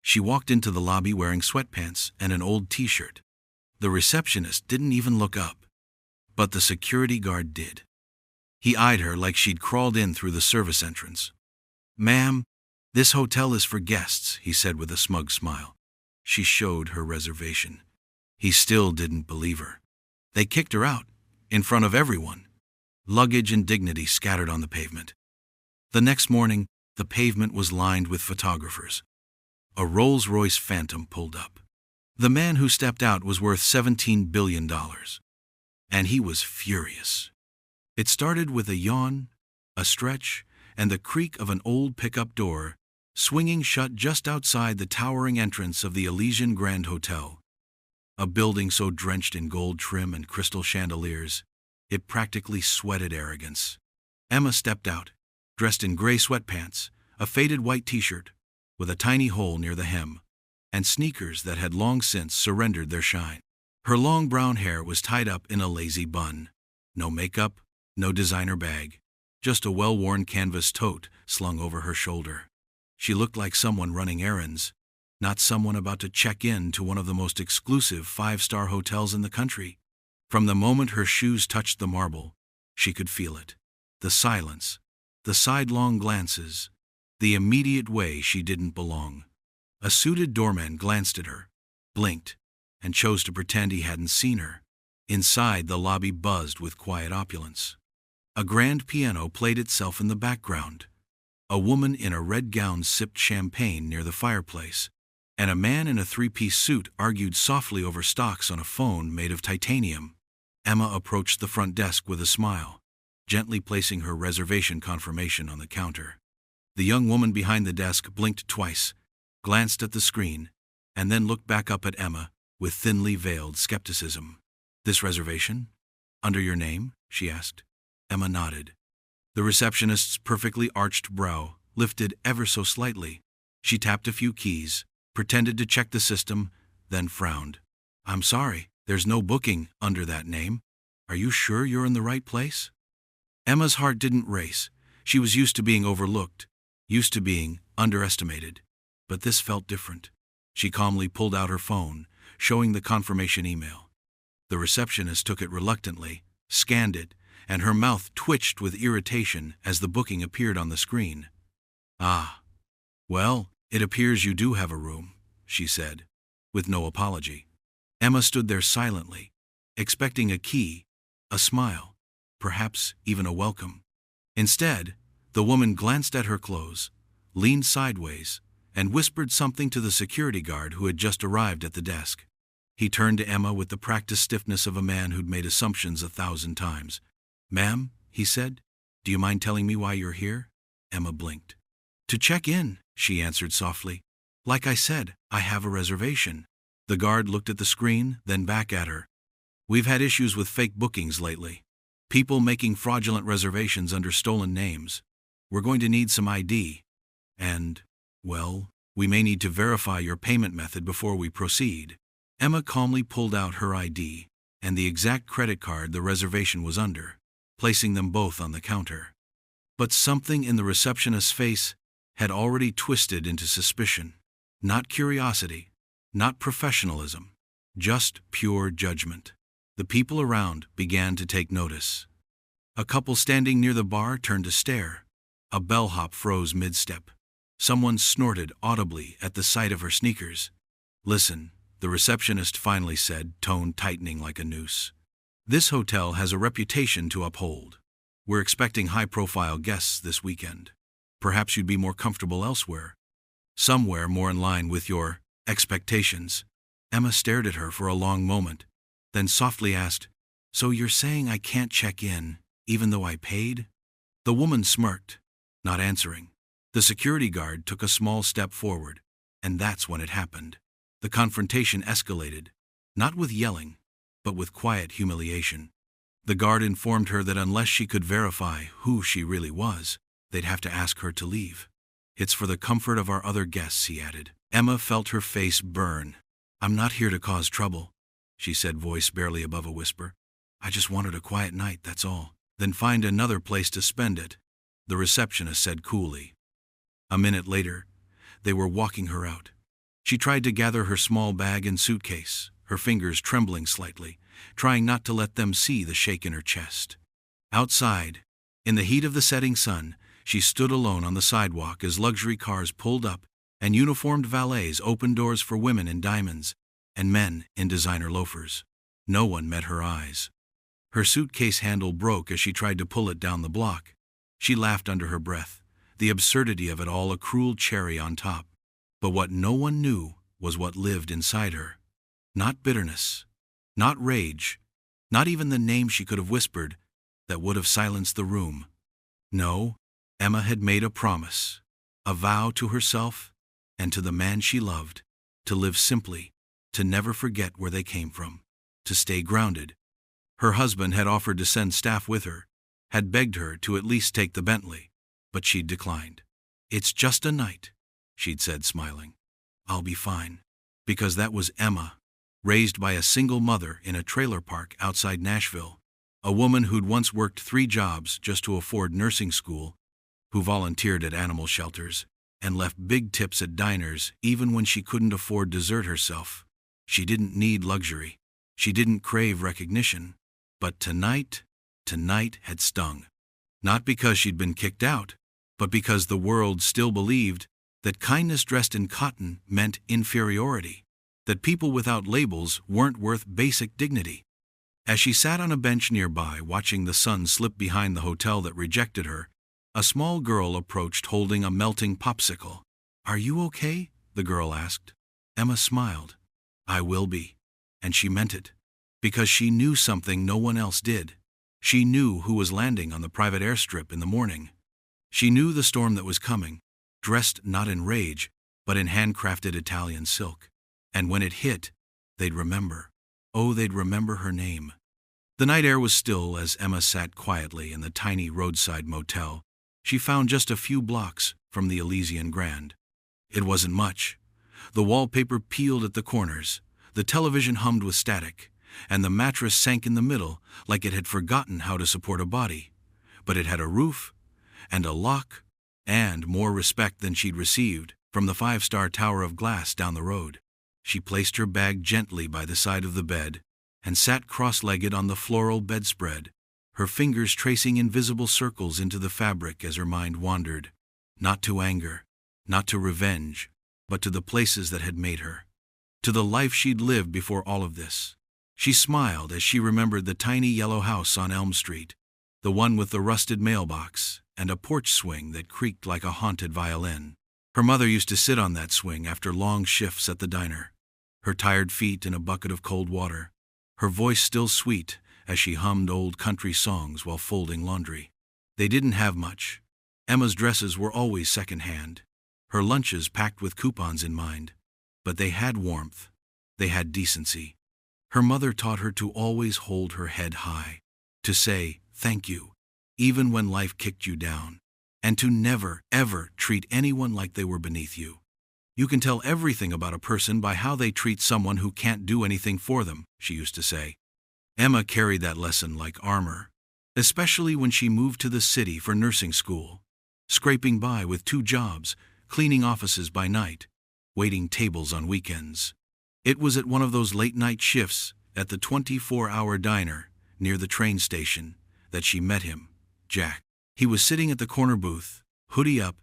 She walked into the lobby wearing sweatpants and an old t-shirt. The receptionist didn't even look up, but the security guard did. He eyed her like she'd crawled in through the service entrance. "Ma'am, this hotel is for guests," he said with a smug smile. She showed her reservation. He still didn't believe her. They kicked her out, in front of everyone. Luggage and dignity scattered on the pavement. The next morning, the pavement was lined with photographers. A Rolls-Royce Phantom pulled up. The man who stepped out was worth $17 billion. And he was furious. It started with a yawn, a stretch, and the creak of an old pickup door, swinging shut just outside the towering entrance of the Elysian Grand Hotel. A building so drenched in gold trim and crystal chandeliers, it practically sweated arrogance. Emma stepped out, dressed in gray sweatpants, a faded white t-shirt, with a tiny hole near the hem, and sneakers that had long since surrendered their shine. Her long brown hair was tied up in a lazy bun. No makeup, no designer bag, just a well-worn canvas tote slung over her shoulder. She looked like someone running errands, not someone about to check in to one of the most exclusive five-star hotels in the country. From the moment her shoes touched the marble, she could feel it. The silence, the sidelong glances, the immediate way she didn't belong. A suited doorman glanced at her, blinked, and chose to pretend he hadn't seen her. Inside, the lobby buzzed with quiet opulence. A grand piano played itself in the background. A woman in a red gown sipped champagne near the fireplace, and a man in a three-piece suit argued softly over stocks on a phone made of titanium. Emma approached the front desk with a smile, gently placing her reservation confirmation on the counter. The young woman behind the desk blinked twice, glanced at the screen, and then looked back up at Emma with thinly veiled skepticism. "This reservation? Under your name?" she asked. Emma nodded. The receptionist's perfectly arched brow lifted ever so slightly. She tapped a few keys, pretended to check the system, then frowned. "I'm sorry, there's no booking under that name. Are you sure you're in the right place?" Emma's heart didn't race. She was used to being overlooked, used to being underestimated. But this felt different. She calmly pulled out her phone, showing the confirmation email. The receptionist took it reluctantly, scanned it, and her mouth twitched with irritation as the booking appeared on the screen. "Ah, well, it appears you do have a room," she said, with no apology. Emma stood there silently, expecting a key, a smile, perhaps even a welcome. Instead, the woman glanced at her clothes, leaned sideways, and whispered something to the security guard who had just arrived at the desk. He turned to Emma with the practiced stiffness of a man who'd made assumptions 1,000 times. "Ma'am," he said, "do you mind telling me why you're here?" Emma blinked. "To check in," she answered softly. "Like I said, I have a reservation." The guard looked at the screen, then back at her. "We've had issues with fake bookings lately. People making fraudulent reservations under stolen names. We're going to need some ID. And, well, we may need to verify your payment method before we proceed." Emma calmly pulled out her ID and the exact credit card the reservation was under, placing them both on the counter. But something in the receptionist's face had already twisted into suspicion. Not curiosity, not professionalism, just pure judgment. The people around began to take notice. A couple standing near the bar turned to stare. A bellhop froze mid-step. Someone snorted audibly at the sight of her sneakers. "Listen," the receptionist finally said, tone tightening like a noose. "This hotel has a reputation to uphold. We're expecting high-profile guests this weekend. Perhaps you'd be more comfortable elsewhere. Somewhere more in line with your expectations." Emma stared at her for a long moment, then softly asked, "So you're saying I can't check in, even though I paid?" The woman smirked, not answering. The security guard took a small step forward, and that's when it happened. The confrontation escalated, not with yelling, but with quiet humiliation. The guard informed her that unless she could verify who she really was, they'd have to ask her to leave. "It's for the comfort of our other guests," he added. Emma felt her face burn. "I'm not here to cause trouble," she said, voice barely above a whisper. "I just wanted a quiet night, that's all." "Then find another place to spend it," the receptionist said coolly. A minute later, they were walking her out. She tried to gather her small bag and suitcase, her fingers trembling slightly, trying not to let them see the shake in her chest. Outside, in the heat of the setting sun, she stood alone on the sidewalk as luxury cars pulled up and uniformed valets opened doors for women in diamonds and men in designer loafers. No one met her eyes. Her suitcase handle broke as she tried to pull it down the block. She laughed under her breath, the absurdity of it all a cruel cherry on top. But what no one knew was what lived inside her. Not bitterness, not rage, not even the name she could have whispered that would have silenced the room. No, Emma had made a promise, a vow to herself and to the man she loved, to live simply, to never forget where they came from, to stay grounded. Her husband had offered to send staff with her, had begged her to at least take the Bentley, but she'd declined. "It's just a night," she'd said, smiling. "I'll be fine." Because that was Emma, raised by a single mother in a trailer park outside Nashville, a woman who'd once worked 3 jobs just to afford nursing school, who volunteered at animal shelters, and left big tips at diners even when she couldn't afford dessert herself. She didn't need luxury. She didn't crave recognition. But tonight had stung. Not because she'd been kicked out, but because the world still believed that kindness dressed in cotton meant inferiority, that people without labels weren't worth basic dignity. As she sat on a bench nearby watching the sun slip behind the hotel that rejected her, a small girl approached holding a melting popsicle. "Are you okay?" the girl asked. Emma smiled. "I will be." And she meant it. Because she knew something no one else did. She knew who was landing on the private airstrip in the morning. She knew the storm that was coming, dressed not in rage, but in handcrafted Italian silk. And when it hit, they'd remember. Oh, they'd remember her name. The night air was still as Emma sat quietly in the tiny roadside motel she found just a few blocks from the Elysian Grand. It wasn't much. The wallpaper peeled at the corners, the television hummed with static, and the mattress sank in the middle like it had forgotten how to support a body. But it had a roof, and a lock, and more respect than she'd received from the 5-star tower of glass down the road. She placed her bag gently by the side of the bed and sat cross-legged on the floral bedspread, her fingers tracing invisible circles into the fabric as her mind wandered, not to anger, not to revenge, but to the places that had made her, to the life she'd lived before all of this. She smiled as she remembered the tiny yellow house on Elm Street, the one with the rusted mailbox and a porch swing that creaked like a haunted violin. Her mother used to sit on that swing after long shifts at the diner, her tired feet in a bucket of cold water, her voice still sweet as she hummed old country songs while folding laundry. They didn't have much. Emma's dresses were always second-hand, her lunches packed with coupons in mind. But they had warmth. They had decency. Her mother taught her to always hold her head high, to say thank you, even when life kicked you down, and to never, ever treat anyone like they were beneath you. "You can tell everything about a person by how they treat someone who can't do anything for them," she used to say. Emma carried that lesson like armor, especially when she moved to the city for nursing school, scraping by with 2 jobs, cleaning offices by night, waiting tables on weekends. It was at one of those late-night shifts at the 24-hour diner near the train station that she met him, Jack. He was sitting at the corner booth, hoodie up,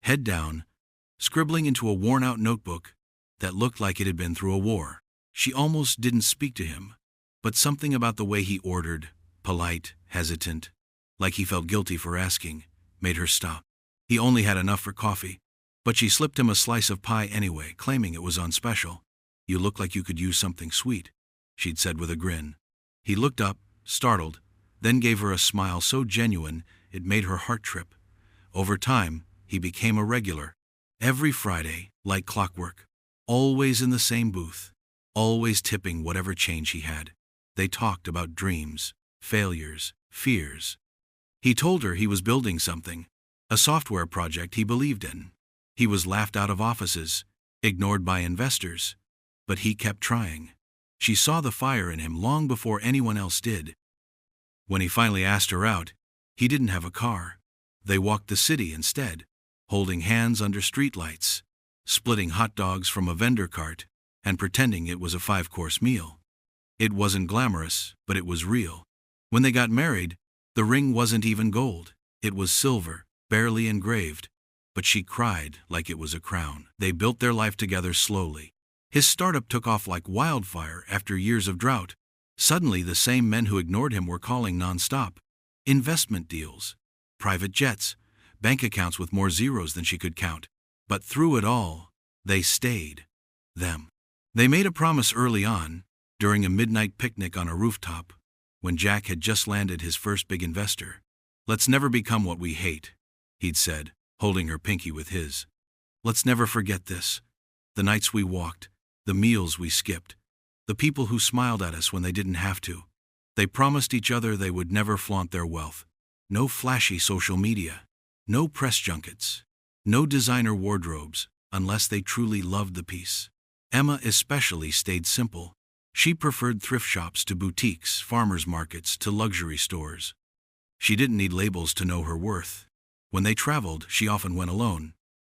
head down, scribbling into a worn-out notebook that looked like it had been through a war. She almost didn't speak to him, but something about the way he ordered, polite, hesitant, like he felt guilty for asking, made her stop. He only had enough for coffee, but she slipped him a slice of pie anyway, claiming it was on special. "You look like you could use something sweet," she'd said with a grin. He looked up, startled, then gave her a smile so genuine it made her heart trip. Over time, he became a regular. Every Friday, like clockwork, always in the same booth, always tipping whatever change he had. They talked about dreams, failures, fears. He told her he was building something, a software project he believed in. He was laughed out of offices, ignored by investors, but he kept trying. She saw the fire in him long before anyone else did. When he finally asked her out, he didn't have a car. They walked the city instead, holding hands under streetlights, splitting hot dogs from a vendor cart, and pretending it was a 5-course meal. It wasn't glamorous, but it was real. When they got married, the ring wasn't even gold. It was silver, barely engraved, but she cried like it was a crown. They built their life together slowly. His startup took off like wildfire after years of drought. Suddenly, the same men who ignored him were calling nonstop. Investment deals, private jets, bank accounts with more zeros than she could count. But through it all, they stayed. Them. They made a promise early on, during a midnight picnic on a rooftop, when Jack had just landed his first big investor. "Let's never become what we hate," he'd said, holding her pinky with his. "Let's never forget this. The nights we walked, the meals we skipped, the people who smiled at us when they didn't have to." They promised each other they would never flaunt their wealth. No flashy social media, no press junkets, no designer wardrobes, unless they truly loved the piece. Emma especially stayed simple. She preferred thrift shops to boutiques, farmers markets to luxury stores. She didn't need labels to know her worth. When they traveled, she often went alone,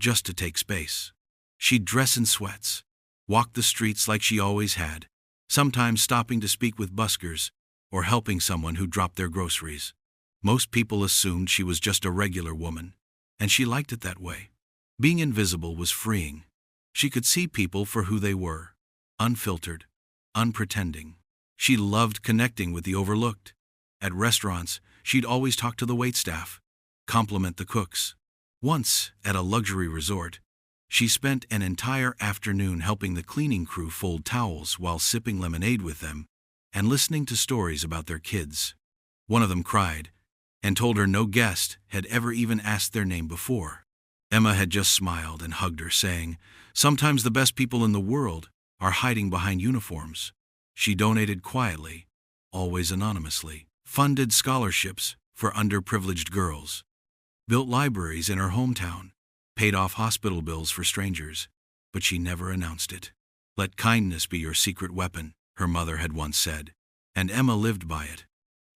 just to take space. She'd dress in sweats, walk the streets like she always had, sometimes stopping to speak with buskers or helping someone who dropped their groceries. Most people assumed she was just a regular woman, and she liked it that way. Being invisible was freeing. She could see people for who they were, unfiltered, unpretending. She loved connecting with the overlooked. At restaurants, she'd always talk to the waitstaff, compliment the cooks. Once, at a luxury resort, she spent an entire afternoon helping the cleaning crew fold towels while sipping lemonade with them and listening to stories about their kids. One of them cried and told her no guest had ever even asked their name before. Emma had just smiled and hugged her, saying, "Sometimes the best people in the world are hiding behind uniforms." She donated quietly, always anonymously, funded scholarships for underprivileged girls, built libraries in her hometown, paid off hospital bills for strangers, but she never announced it. "Let kindness be your secret weapon," her mother had once said, and Emma lived by it.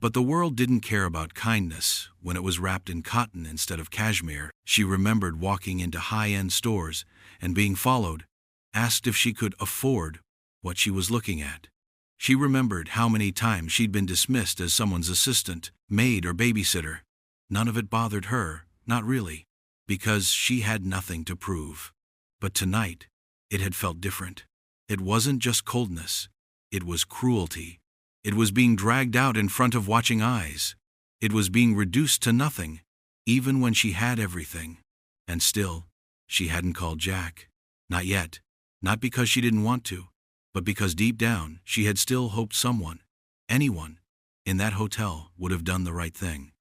But the world didn't care about kindness when it was wrapped in cotton instead of cashmere. She remembered walking into high-end stores and being followed, asked if she could afford what she was looking at. She remembered how many times she'd been dismissed as someone's assistant, maid, or babysitter. None of it bothered her, not really, because she had nothing to prove. But tonight, it had felt different. It wasn't just coldness, it was cruelty. It was being dragged out in front of watching eyes. It was being reduced to nothing, even when she had everything. And still, she hadn't called Jack. Not yet. Not because she didn't want to, but because deep down, she had still hoped someone, anyone, in that hotel would have done the right thing.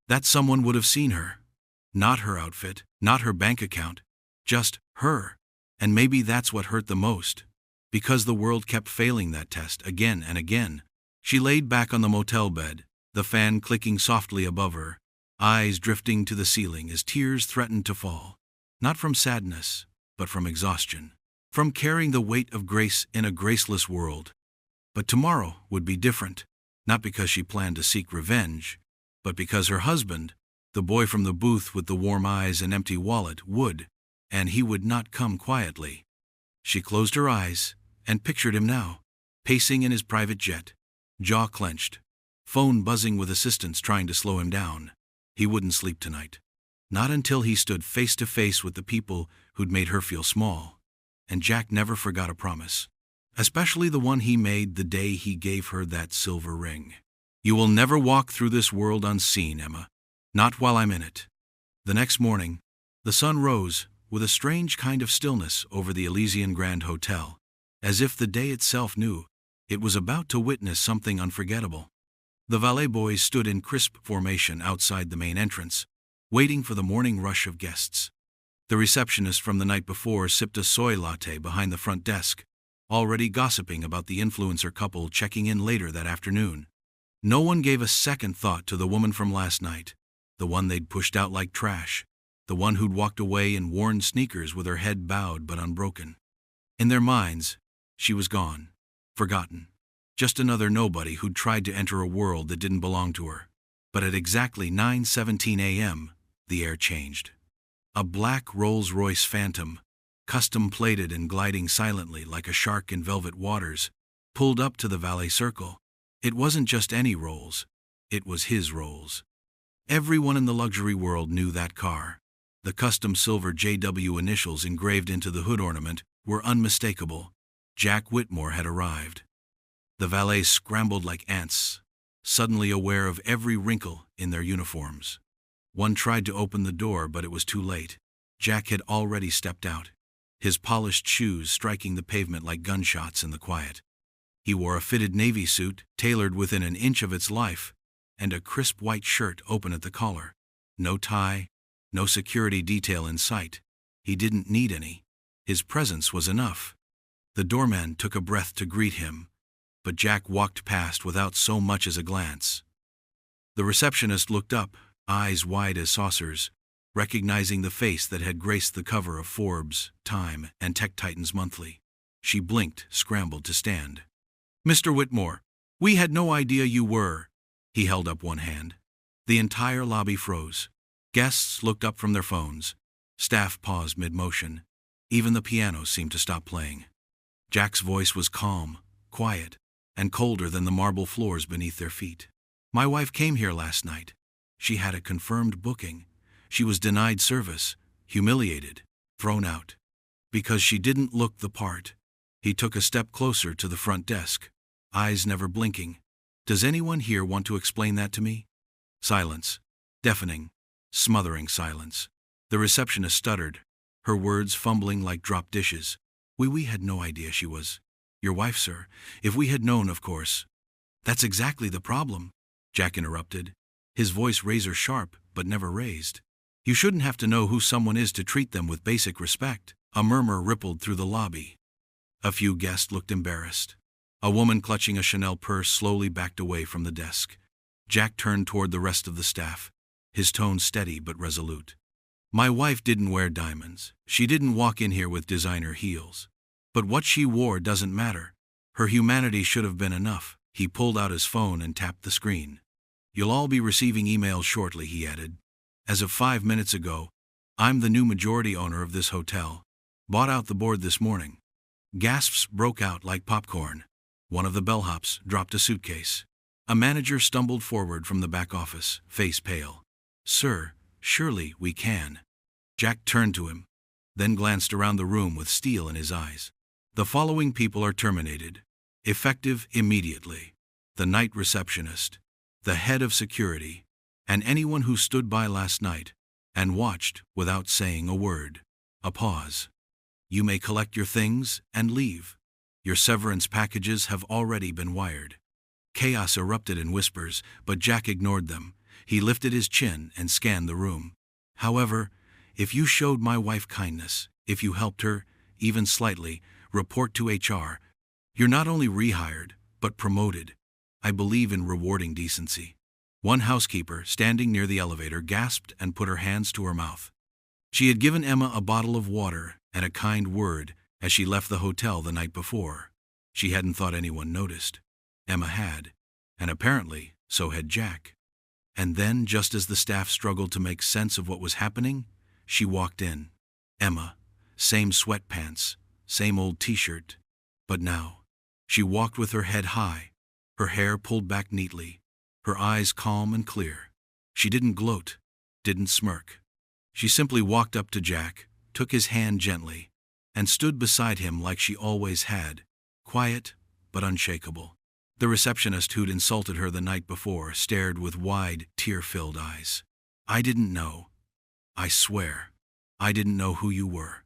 That someone would have seen her. Not her outfit, not her bank account, just her. And maybe that's what hurt the most. Because the world kept failing that test again and again. She laid back on the motel bed, the fan clicking softly above her, eyes drifting to the ceiling as tears threatened to fall. Not from sadness, but from exhaustion. From carrying the weight of grace in a graceless world. But tomorrow would be different, not because she planned to seek revenge, but because her husband, the boy from the booth with the warm eyes and empty wallet, would, and he would not come quietly. She closed her eyes and pictured him now, pacing in his private jet, jaw clenched, phone buzzing with assistants trying to slow him down. He wouldn't sleep tonight. Not until he stood face to face with the people who'd made her feel small. And Jack never forgot a promise. Especially the one he made the day he gave her that silver ring. "You will never walk through this world unseen, Emma. Not while I'm in it." The next morning, the sun rose with a strange kind of stillness over the Elysian Grand Hotel, as if the day itself knew it was about to witness something unforgettable. The valet boys stood in crisp formation outside the main entrance, waiting for the morning rush of guests. The receptionist from the night before sipped a soy latte behind the front desk, already gossiping about the influencer couple checking in later that afternoon. No one gave a second thought to the woman from last night, the one they'd pushed out like trash, the one who'd walked away in worn sneakers with her head bowed but unbroken. In their minds, she was gone. Forgotten. Just another nobody who'd tried to enter a world that didn't belong to her. But at exactly 9:17 a.m., the air changed. A black Rolls-Royce Phantom, custom-plated and gliding silently like a shark in velvet waters, pulled up to the valet circle. It wasn't just any Rolls. It was his Rolls. Everyone in the luxury world knew that car. The custom silver JW initials engraved into the hood ornament were unmistakable. Jack Whitmore had arrived. The valets scrambled like ants, suddenly aware of every wrinkle in their uniforms. One tried to open the door, but it was too late. Jack had already stepped out, his polished shoes striking the pavement like gunshots in the quiet. He wore a fitted navy suit, tailored within an inch of its life, and a crisp white shirt open at the collar. No tie, no security detail in sight. He didn't need any. His presence was enough. The doorman took a breath to greet him, but Jack walked past without so much as a glance. The receptionist looked up, eyes wide as saucers, recognizing the face that had graced the cover of Forbes, Time, and Tech Titans Monthly. She blinked, scrambled to stand. "Mr. Whitmore, we had no idea you were." He held up one hand. The entire lobby froze. Guests looked up from their phones. Staff paused mid-motion. Even the piano seemed to stop playing. Jack's voice was calm, quiet, and colder than the marble floors beneath their feet. "My wife came here last night. She had a confirmed booking. She was denied service, humiliated, thrown out. Because she didn't look the part." He took a step closer to the front desk, eyes never blinking. "Does anyone here want to explain that to me?" Silence. Deafening, smothering silence. The receptionist stuttered, her words fumbling like dropped dishes. We had no idea she was your wife, sir. If we had known, of course." "That's exactly the problem," Jack interrupted, his voice razor sharp but never raised. "You shouldn't have to know who someone is to treat them with basic respect." A murmur rippled through the lobby. A few guests looked embarrassed. A woman clutching a Chanel purse slowly backed away from the desk. Jack turned toward the rest of the staff, his tone steady but resolute. "My wife didn't wear diamonds. She didn't walk in here with designer heels. But what she wore doesn't matter. Her humanity should have been enough." He pulled out his phone and tapped the screen. "You'll all be receiving emails shortly," he added. "As of 5 minutes ago, I'm the new majority owner of this hotel. Bought out the board this morning." Gasps broke out like popcorn. One of the bellhops dropped a suitcase. A manager stumbled forward from the back office, face pale. "Sir, surely we can." Jack turned to him, then glanced around the room with steel in his eyes. "The following people are terminated, effective immediately: the night receptionist, the head of security, and anyone who stood by last night and watched without saying a word." A pause. "You may collect your things and leave. Your severance packages have already been wired." Chaos erupted in whispers, but Jack ignored them. He lifted his chin and scanned the room. "However, if you showed my wife kindness, if you helped her, even slightly, report to HR. You're not only rehired, but promoted. I believe in rewarding decency." One housekeeper, standing near the elevator, gasped and put her hands to her mouth. She had given Emma a bottle of water and a kind word as she left the hotel the night before. She hadn't thought anyone noticed. Emma had, and apparently so had Jack. And then, just as the staff struggled to make sense of what was happening, she walked in. Emma, same sweatpants, same old t-shirt, but now, she walked with her head high, her hair pulled back neatly, her eyes calm and clear. She didn't gloat, didn't smirk. She simply walked up to Jack, took his hand gently, and stood beside him like she always had, quiet but unshakable. The receptionist who'd insulted her the night before stared with wide, tear-filled eyes. "I didn't know. I swear, I didn't know who you were."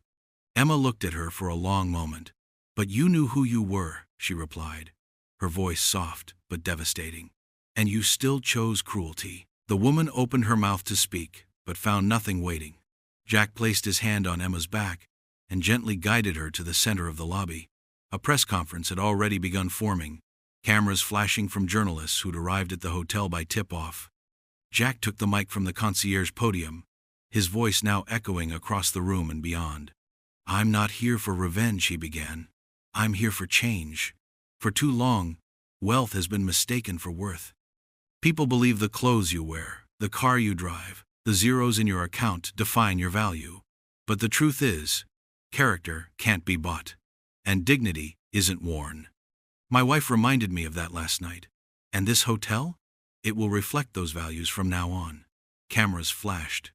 Emma looked at her for a long moment. "But you knew who you were," she replied, her voice soft but devastating. "And you still chose cruelty." The woman opened her mouth to speak, but found nothing waiting. Jack placed his hand on Emma's back and gently guided her to the center of the lobby. A press conference had already begun forming, cameras flashing from journalists who'd arrived at the hotel by tip-off. Jack took the mic from the concierge podium, his voice now echoing across the room and beyond. "I'm not here for revenge," he began. "I'm here for change. For too long, wealth has been mistaken for worth. People believe the clothes you wear, the car you drive, the zeros in your account define your value. But the truth is, Character can't be bought. And dignity isn't worn. My wife reminded me of that last night. And this hotel? It will reflect those values from now on. Cameras flashed.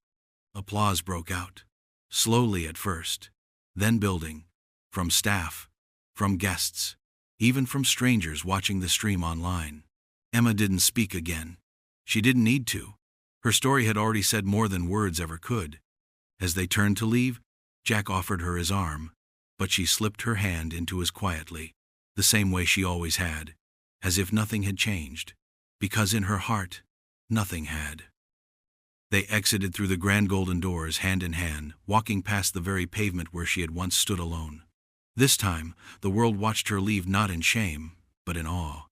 Applause broke out. Slowly at first. Then building. From staff. From guests. Even from strangers watching the stream online. Emma didn't speak again. She didn't need to. Her story had already said more than words ever could. As they turned to leave, Jack offered her his arm, but she slipped her hand into his quietly, the same way she always had, as if nothing had changed, because in her heart, nothing had. They exited through the grand golden doors hand in hand, walking past the very pavement where she had once stood alone. This time, the world watched her leave not in shame, but in awe.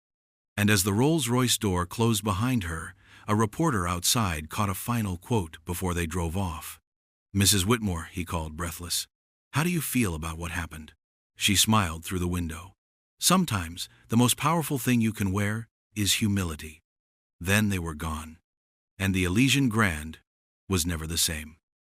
And as the Rolls-Royce door closed behind her, a reporter outside caught a final quote before they drove off. "Mrs. Whitmore," he called, breathless, "how do you feel about what happened?" She smiled through the window. "Sometimes, the most powerful thing you can wear is humility." Then they were gone. And the Elysian Grand was never the same.